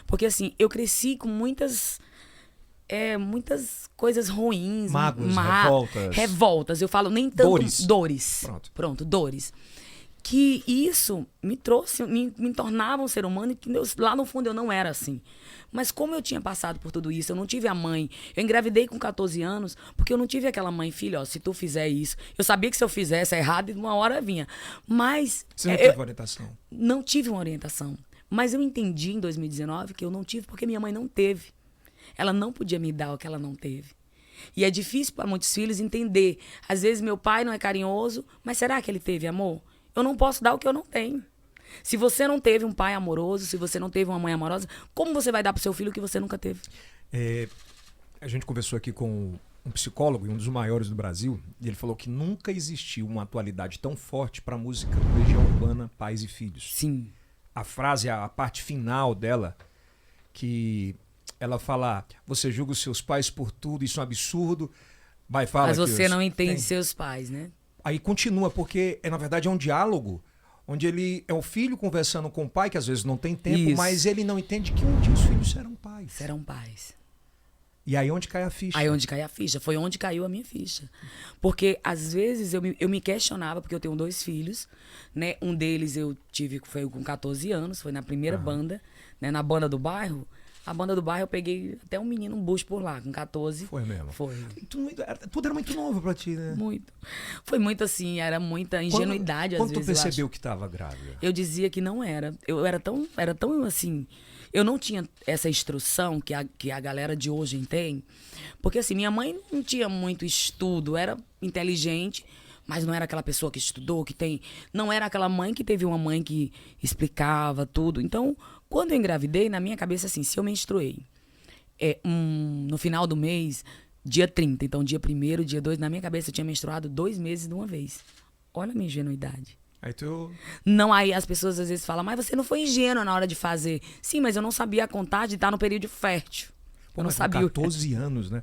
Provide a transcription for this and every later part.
Porque, assim, eu cresci com muitas coisas ruins. Mágoas, revoltas. Revoltas. Eu falo nem tanto... Dores. Dores. Pronto, dores. Que isso me trouxe, me tornava um ser humano e que lá no fundo eu não era assim. Mas como eu tinha passado por tudo isso, eu não tive a mãe. Eu engravidei com 14 anos, porque eu não tive aquela mãe, filho, ó, se tu fizer isso. Eu sabia que se eu fizesse errado, uma hora vinha. Mas... Você não teve orientação? Não tive uma orientação. Mas eu entendi em 2019 que eu não tive porque minha mãe não teve. Ela não podia me dar o que ela não teve. E é difícil para muitos filhos entender. Às vezes meu pai não é carinhoso, mas será que ele teve amor? Eu não posso dar o que eu não tenho. Se você não teve um pai amoroso, se você não teve uma mãe amorosa, como você vai dar pro seu filho o que você nunca teve? A gente conversou aqui com um psicólogo e um dos maiores do Brasil, e ele falou que nunca existiu uma atualidade tão forte para a música Legião Urbana, Pais e Filhos. Sim. A frase, a parte final dela, que ela fala, você julga os seus pais por tudo, isso é um absurdo. Mas você não entende seus pais, né? Aí continua, porque na verdade é um diálogo onde ele é o filho conversando com o pai, que às vezes não tem tempo, mas ele não entende que um dia os filhos serão pais. Serão pais. E aí onde cai a ficha? Aí onde cai a ficha. Foi onde caiu a minha ficha. Porque às vezes eu me questionava, porque eu tenho 2 filhos, né? Um deles foi com 14 anos, foi na primeira banda, né? Na banda do bairro. A banda do bairro eu peguei até um menino, um bucho por lá, com 14. Foi mesmo? Foi. Tudo era muito novo pra ti, né? Muito. Foi muito assim, era muita ingenuidade às vezes. Quando tu percebeu que estava grávida? Eu dizia que não era. Eu era tão assim... Eu não tinha essa instrução que a galera de hoje tem. Porque assim, minha mãe não tinha muito estudo, era inteligente, mas não era aquela pessoa que estudou, que tem... Não era aquela mãe que teve uma mãe que explicava tudo. Então, quando eu engravidei, na minha cabeça, assim, se eu menstruei no final do mês, dia 30, então dia 1º, dia 2, na minha cabeça eu tinha menstruado 2 meses de uma vez. Olha a minha ingenuidade. Aí tu... Não, aí as pessoas às vezes falam, mas você não foi ingênua na hora de fazer. Sim, mas eu não sabia a contagem de estar no período fértil. Eu não sabia. 14 anos, né?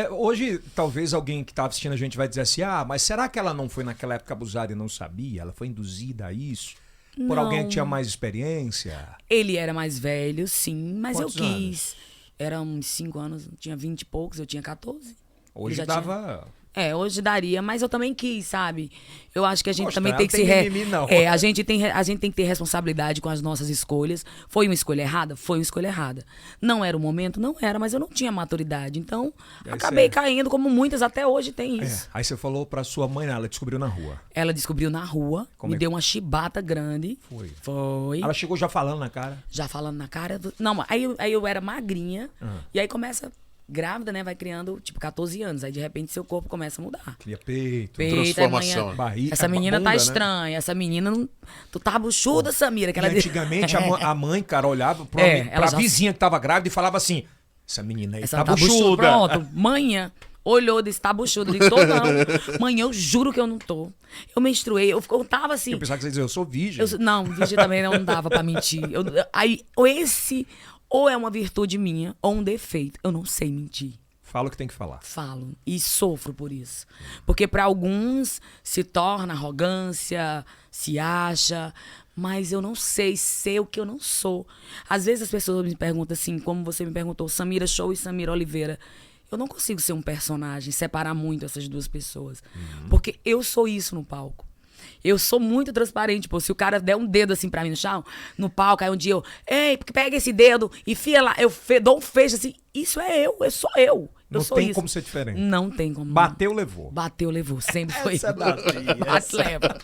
Hoje, talvez alguém que está assistindo a gente vai dizer assim, mas será que ela não foi naquela época abusada e não sabia? Ela foi induzida a isso? Por Não. alguém que tinha mais experiência? Ele era mais velho, sim, mas Quantos eu quis. anos? Era uns 5 anos, tinha 20 e poucos, eu tinha 14. Hoje já dava... Hoje daria, mas eu também quis, sabe? Eu acho que a gente Mostra, também tem que se... mimimi, não. A gente tem que ter responsabilidade com as nossas escolhas. Foi uma escolha errada? Foi uma escolha errada. Não era o momento? Não era, mas eu não tinha maturidade. Então, acabei caindo, como muitas até hoje tem isso. Aí você falou pra sua mãe, ela descobriu na rua. Ela descobriu na rua, Como deu uma chibata grande. Foi. Ela chegou já falando na cara? Já falando na cara. Não, aí eu era magrinha, e aí começa... Grávida, né? Vai criando, tipo, 14 anos. Aí, de repente, seu corpo começa a mudar. Cria peito. Transformação. Barriga, essa menina bunda, tá né? estranha. Essa menina não... Tu tá buchuda, Samira. Que ela... Antigamente, a mãe, cara, olhava pra vizinha que tava grávida e falava assim, essa menina aí tá buchuda. Pronto. Manhã olhou e disse, tá buchuda. Eu disse, tô não. Mãe, eu juro que eu não tô. Eu menstruei. Eu tava assim... Eu pensava que você ia dizer, eu sou virgem. Não, virgem também não dava pra mentir. Ou é uma virtude minha, ou um defeito. Eu não sei mentir. Fala o que tem que falar. Falo. E sofro por isso. Porque para alguns se torna arrogância, se acha, mas eu não sei ser o que eu não sou. Às vezes as pessoas me perguntam assim, como você me perguntou, Samira Show e Samira Oliveira. Eu não consigo ser um personagem, separar muito essas duas pessoas. Porque eu sou isso no palco. Eu sou muito transparente, pô. Se o cara der um dedo assim pra mim no chão, no palco, aí um dia ei, pega esse dedo e fia lá, eu dou um fecho assim. Isso é eu sou eu. Não tem como ser diferente. Não tem como. Bateu, levou. Bateu, levou. Sempre foi. Essa é da Bate, leva.